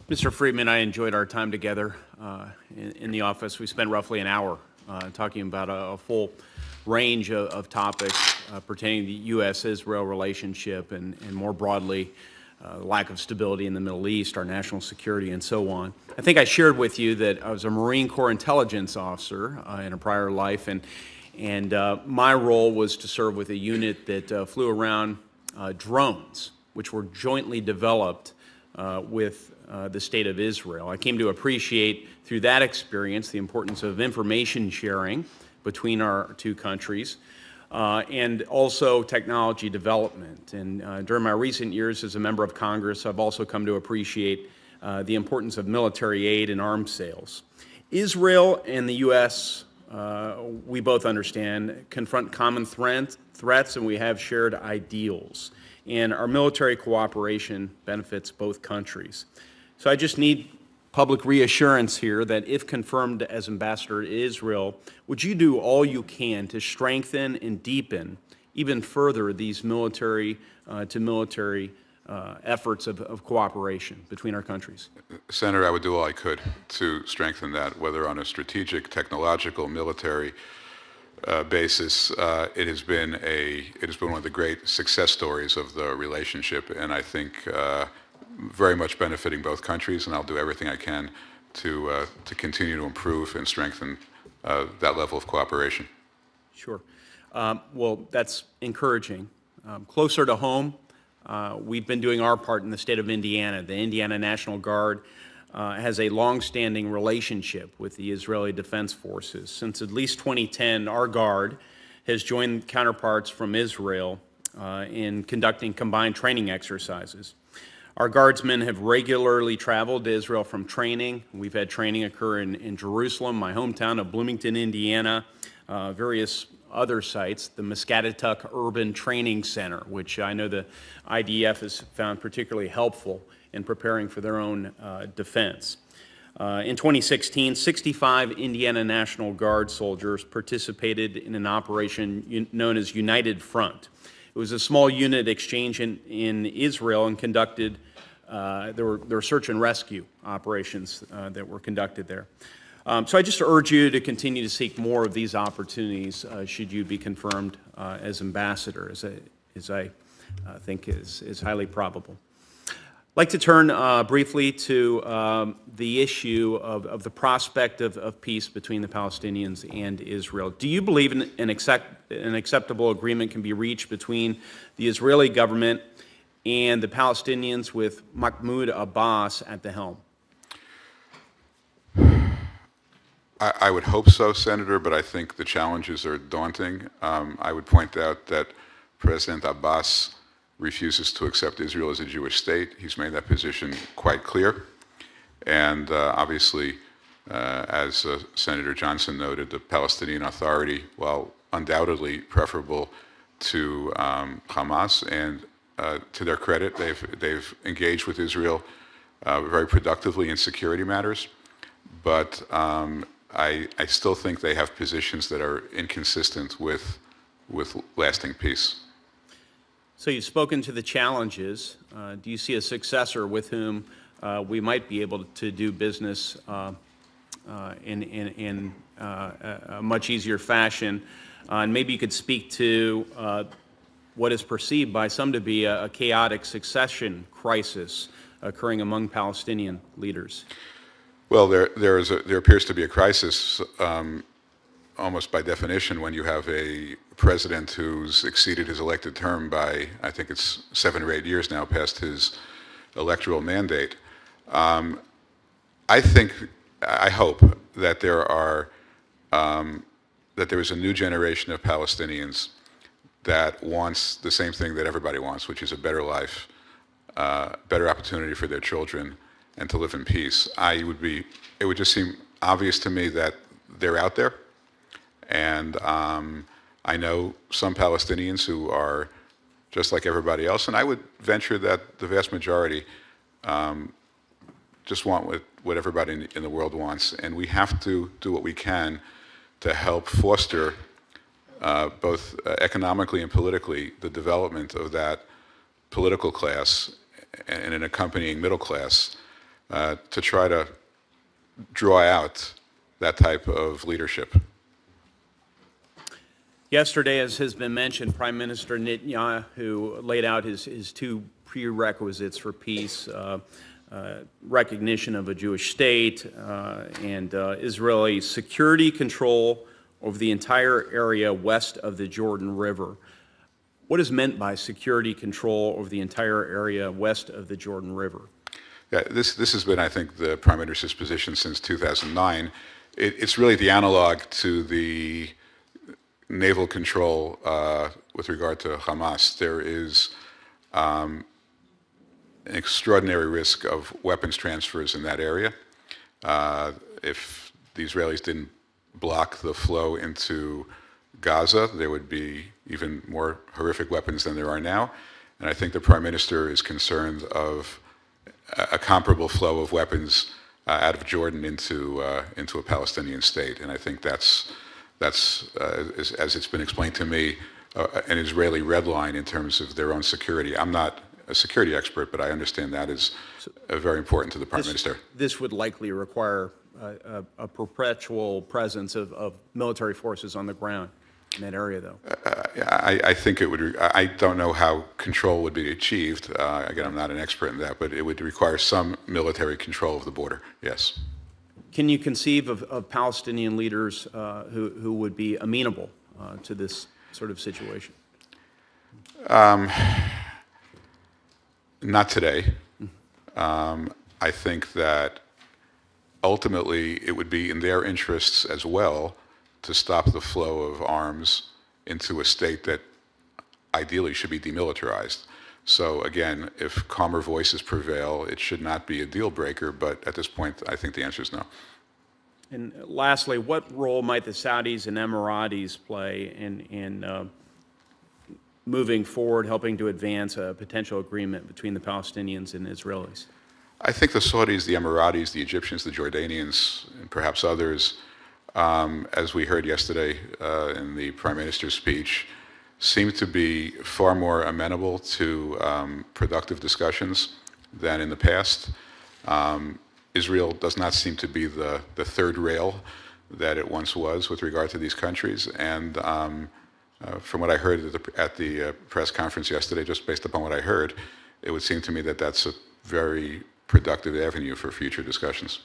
Mr. Friedman, I enjoyed our time together in the office. We spent roughly an hour talking about a full range of topics pertaining to the U.S.-Israel relationship and more broadly, lack of stability in the Middle East, our national security, and so on. I think I shared with you that I was a Marine Corps intelligence officer in a prior life, and my role was to serve with a unit that flew around drones, which were jointly developed with the state of Israel. I came to appreciate through that experience the importance of information sharing between our two countries and also technology development. And during my recent years as a member of Congress, I've also come to appreciate the importance of military aid and arms sales. Israel and the U.S., we both understand, confront common threats, and we have shared ideals. And our military cooperation benefits both countries. So I just need public reassurance here that if confirmed as ambassador to Israel, would you do all you can to strengthen and deepen even further these military to military efforts of cooperation between our countries? Senator, I would do all I could to strengthen that, whether on a strategic, technological, military basis. It has been one of the great success stories of the relationship, and I think very much benefiting both countries. And I'll do everything I can to continue to improve and strengthen that level of cooperation. Sure. Well, that's encouraging. Closer to home, we've been doing our part in the state of Indiana. The Indiana National Guard has a long-standing relationship with the Israeli Defense Forces. Since at least 2010, our Guard has joined counterparts from Israel in conducting combined training exercises. Our Guardsmen have regularly traveled to Israel from training. We've had training occur in Jerusalem, my hometown of Bloomington, Indiana, various other sites, the Muscatatuck Urban Training Center, which I know the IDF has found particularly helpful in preparing for their own defense. In 2016, 65 Indiana National Guard soldiers participated in an operation known as United Front. It was a small unit exchange in Israel and conducted, there were search and rescue operations that were conducted there. So I just urge you to continue to seek more of these opportunities should you be confirmed as ambassador, as I think is highly probable. I'd like to turn briefly to the issue of the prospect of peace between the Palestinians and Israel. Do you believe an acceptable agreement can be reached between the Israeli government and the Palestinians with Mahmoud Abbas at the helm? I would hope so, Senator, but I think the challenges are daunting. I would point out that President Abbas refuses to accept Israel as a Jewish state. He's made that position quite clear. And obviously, as Senator Johnson noted, the Palestinian Authority, while undoubtedly preferable to Hamas, and to their credit, they've engaged with Israel very productively in security matters. But I still think they have positions that are inconsistent with lasting peace. So you've spoken to the challenges. Do you see a successor with whom we might be able to do business in a much easier fashion? And maybe you could speak to what is perceived by some to be a chaotic succession crisis occurring among Palestinian leaders. Well, there appears to be a crisis almost by definition when you have a president who's exceeded his elected term by, I think it's 7 or 8 years now past his electoral mandate. I hope that there is a new generation of Palestinians that wants the same thing that everybody wants, which is a better life, better opportunity for their children, and to live in peace. It would just seem obvious to me that they're out there. And I know some Palestinians who are just like everybody else, and I would venture that the vast majority just want what everybody in the world wants. And we have to do what we can to help foster both economically and politically the development of that political class and an accompanying middle class to try to draw out that type of leadership. Yesterday, as has been mentioned, Prime Minister Netanyahu laid out his two prerequisites for peace, recognition of a Jewish state and Israeli security control over the entire area west of the Jordan River. What is meant by security control over the entire area west of the Jordan River? Yeah, this has been, I think, the Prime Minister's position since 2009. It's really the analog to the naval control with regard to Hamas. There is an extraordinary risk of weapons transfers in that area. If the Israelis didn't block the flow into Gaza, there would be even more horrific weapons than there are now. And I think the Prime Minister is concerned of a comparable flow of weapons out of Jordan into a Palestinian state. And I think that's as it's been explained to me, an Israeli red line in terms of their own security. I'm not a security expert, but I understand that is very important to the Prime Minister. This would likely require a perpetual presence of military forces on the ground in that area, though. I think it would. I don't know how control would be achieved. Again, I'm not an expert in that, but it would require some military control of the border. Yes. Can you conceive of Palestinian leaders who would be amenable to this sort of situation? Not today. I think that ultimately it would be in their interests as well to stop the flow of arms into a state that ideally should be demilitarized. So again, if calmer voices prevail, it should not be a deal breaker, but at this point, I think the answer is no. And lastly, what role might the Saudis and Emiratis play in moving forward, helping to advance a potential agreement between the Palestinians and Israelis? I think the Saudis, the Emiratis, the Egyptians, the Jordanians, and perhaps others, as we heard yesterday in the Prime Minister's speech, seem to be far more amenable to productive discussions than in the past. Israel does not seem to be the third rail that it once was with regard to these countries. And from what I heard at the press conference yesterday, just based upon what I heard, it would seem to me that that's a very productive avenue for future discussions.